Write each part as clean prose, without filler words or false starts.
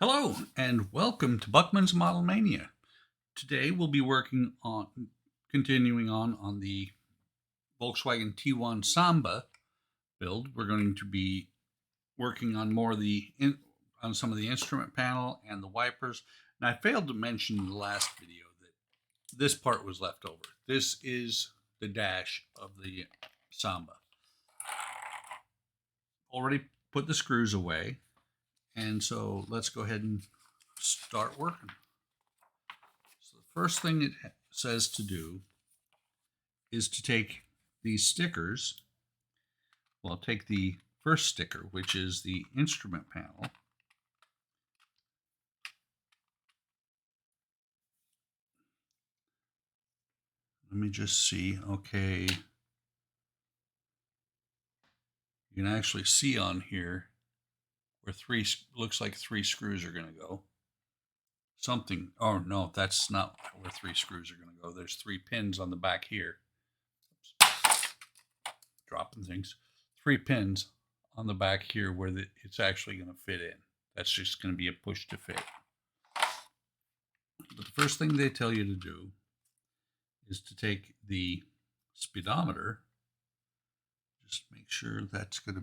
Hello and welcome to Buckman's Model Mania. Today we'll be continuing on the Volkswagen T1 Samba build. We're going to be working on on some of the instrument panel and the wipers. And I failed to mention in the last video that this part was left over. This is the dash of the Samba. Already put the screws away. And so let's go ahead and start working. So the first thing it says to do is to take these stickers. Well, I'll take the first sticker, which is the instrument panel. Let me just see. Okay. You can actually see on here where looks like three screws are going to go. Oh no, that's not where three screws are going to go. There's three pins on the back here. Oops. Dropping things. Three pins on the back here where it's actually going to fit in. That's just going to be a push to fit. But the first thing they tell you to do is to take the speedometer. Just make sure that's going to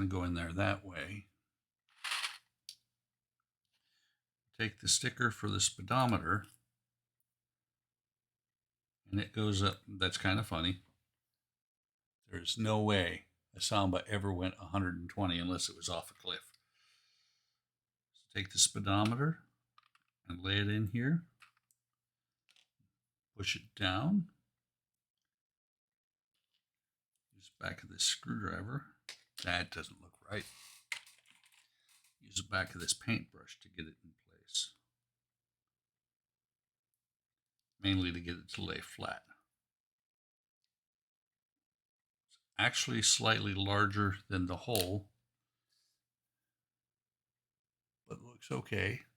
go in there that way. Take the sticker for the speedometer and it goes up. That's kind of funny. There's no way a Samba ever went 120 unless it was off a cliff. So take the speedometer and lay it in here. Push it down. Use the back of this screwdriver. That doesn't look right. Use the back of this paintbrush to get it in place. Mainly to get it to lay flat. It's actually slightly larger than the hole, but looks okay.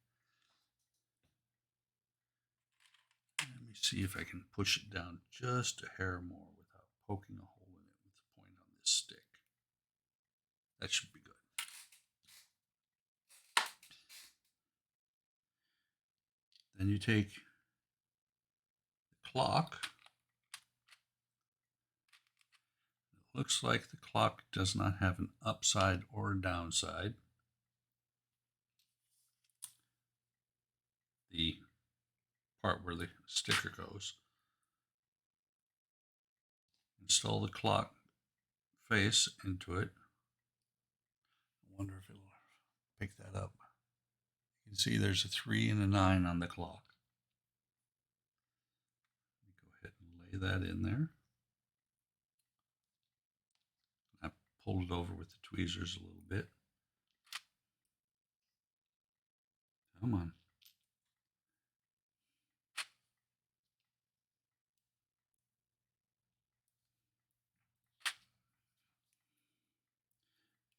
Let me see if I can push it down just a hair more without poking a hole in it with the point on this stick. That should be good. Then you take the clock. It looks like the clock does not have an upside or a downside. The part where the sticker goes. Install the clock face into it. I wonder if it'll pick that up. You can see there's a 3 and a 9 on the clock. Go ahead and lay that in there. I pulled it over with the tweezers a little bit. Come on.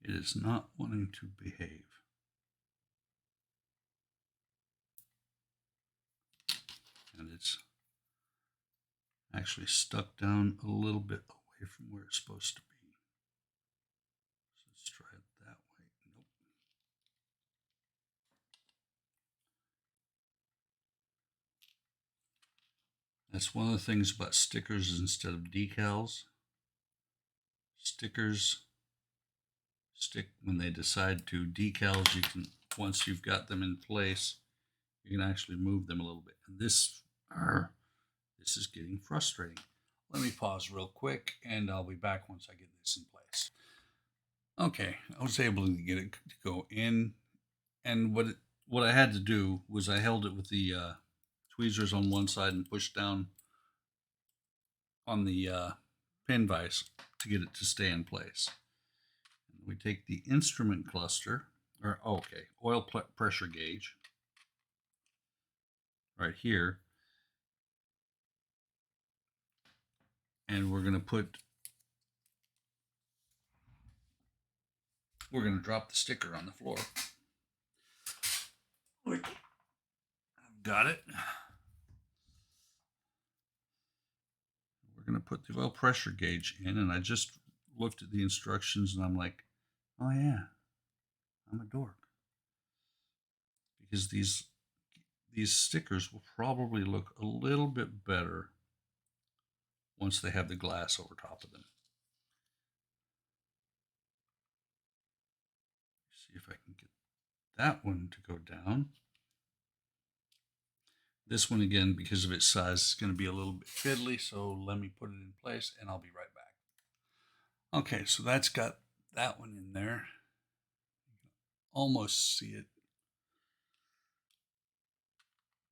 It is not wanting to behave. And it's actually stuck down a little bit away from where it's supposed to be. So let's try it that way. Nope. That's one of the things about stickers instead of decals. Stickers stick when they decide to. Decals, you can, once you've got them in place, you can actually move them a little bit. And this is getting frustrating. Let me pause real quick and I'll be back once I get this in place. Okay, I was able to get it to go in, and what I had to do was I held it with the tweezers on one side and pushed down on the pin vise to get it to stay in place. And we take the instrument cluster, oil pressure gauge right here, and we're going to drop the sticker on the floor. I've got it. We're going to put the oil pressure gauge in, and I just looked at the instructions and I'm like, oh yeah, I'm a dork. Because these stickers will probably look a little bit better once they have the glass over top of them. See if I can get that one to go down. This one, again, because of its size, is going to be a little bit fiddly, so let me put it in place and I'll be right back. Okay, so that's got that one in there. You can almost see it.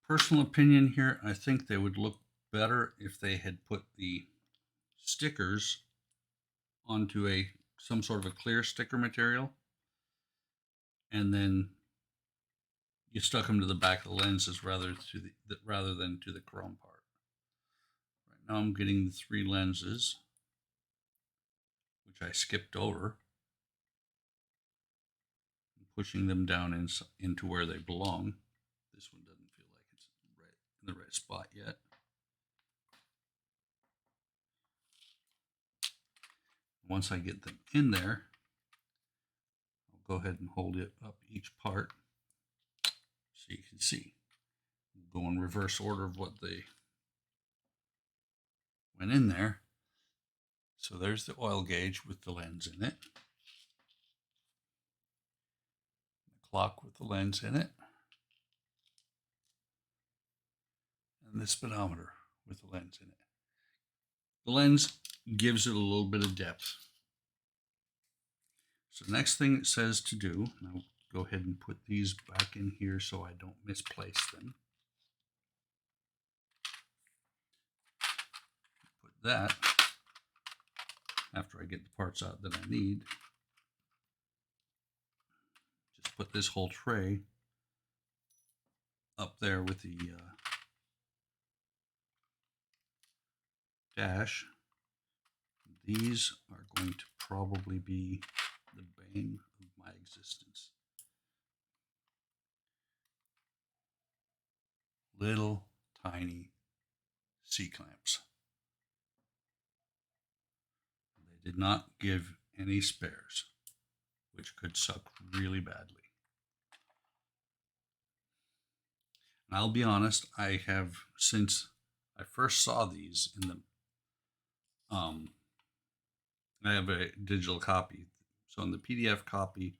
Personal opinion here, I think they would look better if they had put the stickers onto some sort of a clear sticker material, and then you stuck them to the back of the lenses rather than to the chrome part. Right now I'm getting the 3 lenses, which I skipped over, and pushing them down into where they belong. This one doesn't feel like it's right in the right spot yet. Once I get them in there, I'll go ahead and hold it up each part so you can see. We'll go in reverse order of what they went in there. So there's the oil gauge with the lens in it. The clock with the lens in it. And the speedometer with the lens in it. The lens gives it a little bit of depth. So the next thing it says to do, and I'll go ahead and put these back in here so I don't misplace them. Put that after I get the parts out that I need. Just put this whole tray up there with the dash. These are going to probably be the bane of my existence. Little tiny C-clamps. They did not give any spares, which could suck really badly. And I'll be honest, I have, since I first saw these in the I have a digital copy. So in the PDF copy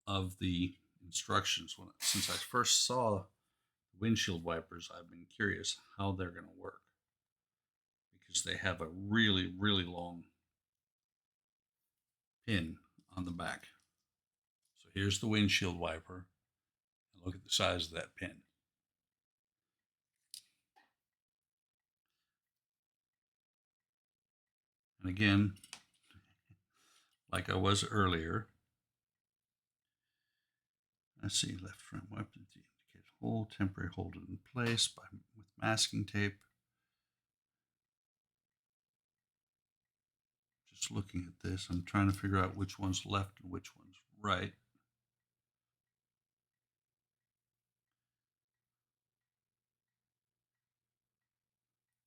of the instructions, since I first saw windshield wipers, I've been curious how they're going to work, because they have a really, really long pin on the back. So here's the windshield wiper, and look at the size of that pin. And again, like I was earlier, let's see, left front wiper to indicate hold, temporary hold it in place with masking tape. Just looking at this, I'm trying to figure out which one's left and which one's right.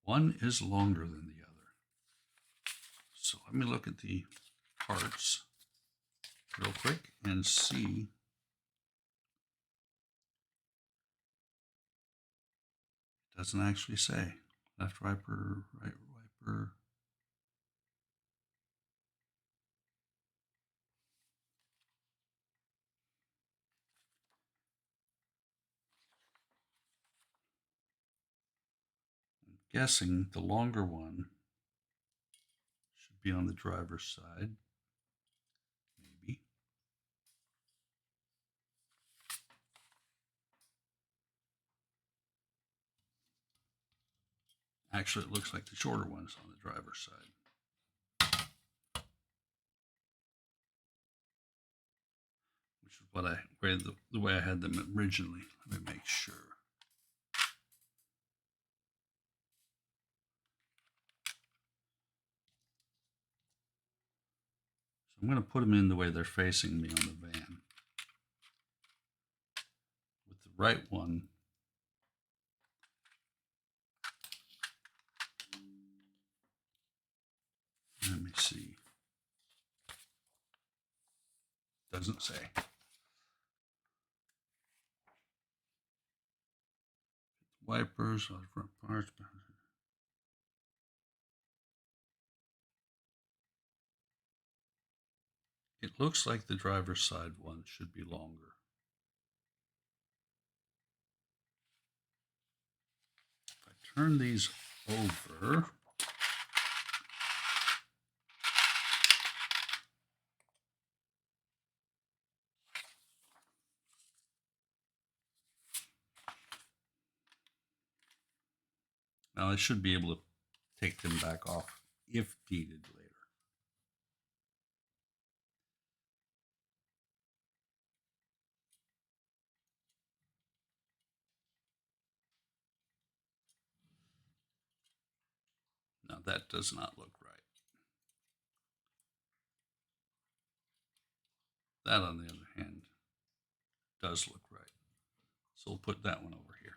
One is longer than the other. So let me look at the parts real quick and see. It doesn't actually say. Left wiper, right wiper. I'm guessing the longer one should be on the driver's side. Maybe. Actually, it looks like the shorter one's on the driver's side, which is what the way I had them originally. Let me make sure. So I'm going to put them in the way they're facing me on the van. With the right one, let me see. Doesn't say. wipers, front parts. It looks like the driver's side one should be longer. If I turn these over, now I should be able to take them back off if needed later. Now that does not look right. That, on the other hand, does look right. So we'll put that one over here.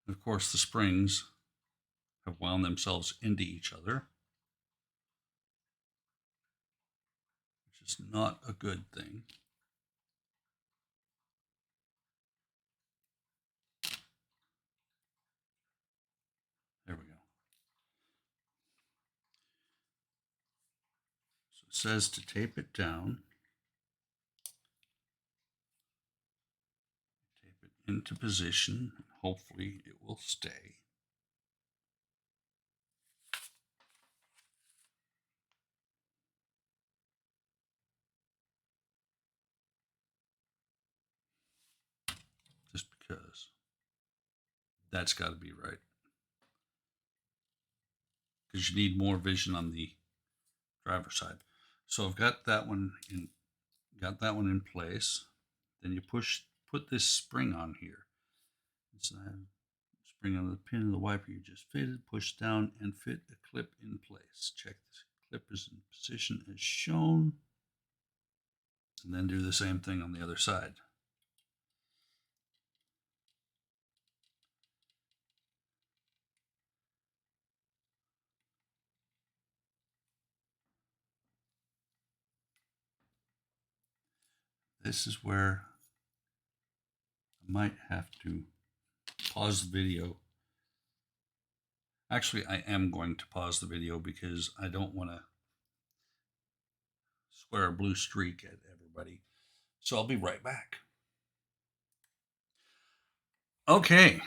And of course, the springs have wound themselves into each other, which is not a good thing. There we go. So it says to tape it down. Tape it into position, and hopefully it will stay. Just because that's got to be right. Because you need more vision on the driver's side. So I've got that one in place. Then you put this spring on here. It's a spring on the pin of the wiper you just fitted. Push down and fit the clip in place. Check the clip is in position as shown. And then do the same thing on the other side. This is where I might have to pause the video. Actually, I am going to pause the video because I don't want to swear a blue streak at everybody. So I'll be right back. Okay,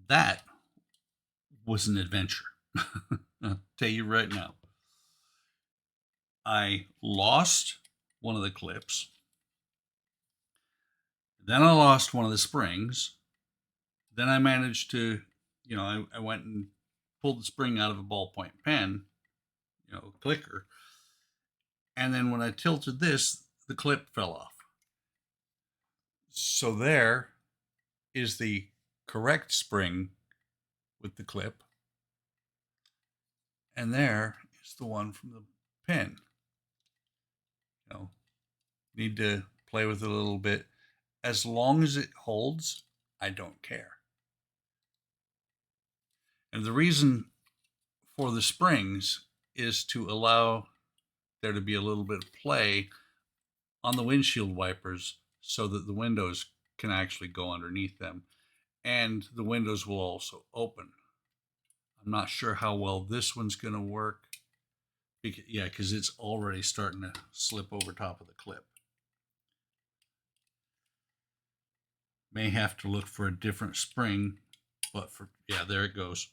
that was an adventure. I'll tell you right now. I lost one of the clips. Then I lost one of the springs. Then I managed to, I went and pulled the spring out of a ballpoint pen, clicker. And then when I tilted this, the clip fell off. So there is the correct spring with the clip. And there is the one from the pen. Need to play with it a little bit. As long as it holds, I don't care. And the reason for the springs is to allow there to be a little bit of play on the windshield wipers so that the windows can actually go underneath them. And the windows will also open. I'm not sure how well this one's going to work. Because it's already starting to slip over top of the clip. May have to look for a different spring, but there it goes.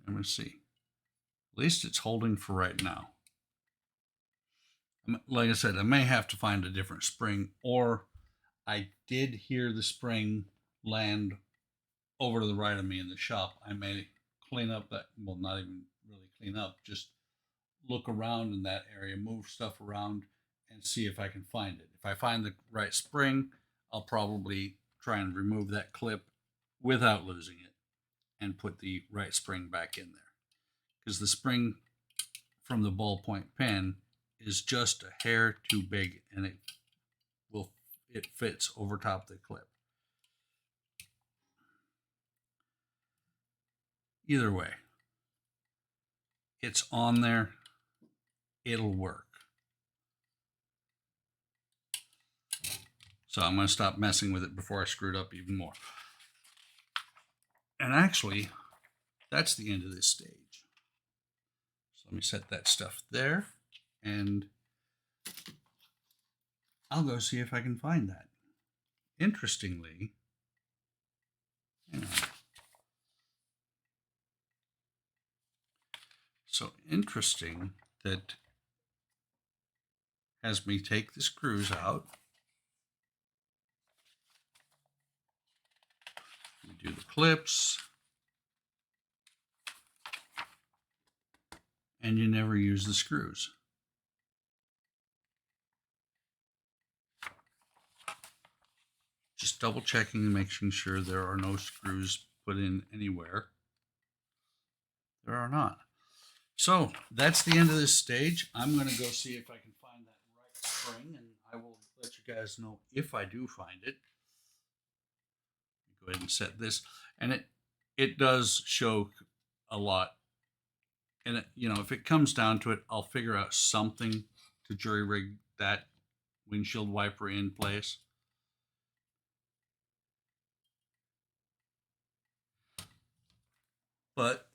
Let me see. At least it's holding for right now. Like I said, I may have to find a different spring, or I did hear the spring land over to the right of me in the shop. I may clean up that, well, not even really clean up, just look around in that area, move stuff around, and see if I can find it. If I find the right spring, I'll probably try and remove that clip without losing it and put the right spring back in there. Because the spring from the ballpoint pen is just a hair too big, and it fits over top of the clip. Either way, it's on there, it'll work. So I'm going to stop messing with it before I screw it up even more. And actually, that's the end of this stage. So let me set that stuff there, and I'll go see if I can find that. Interestingly, hang on. So interesting that has me take the screws out. We do the clips, and you never use the screws. Just double checking and making sure there are no screws put in anywhere. There are not. So that's the end of this stage. I'm going to go see if I can find that right spring, and I will let you guys know if I do find it. Go ahead and set this, and it does show a lot. And it, you know, if it comes down to it, I'll figure out something to jury rig that windshield wiper in place. But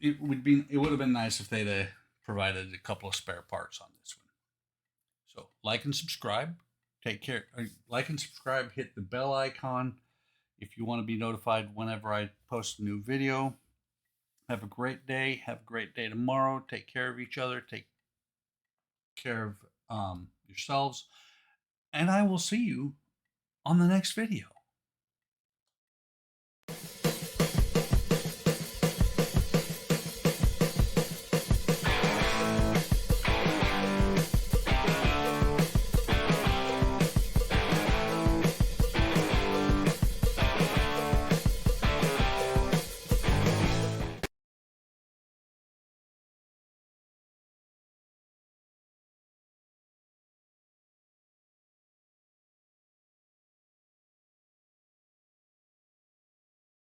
it would have been nice if they'd provided a couple of spare parts on this one. So like and subscribe. Take care. Like and subscribe. Hit the bell icon if you want to be notified whenever I post a new video. Have a great day. Have a great day tomorrow. Take care of each other. Take care of yourselves. And I will see you on the next video.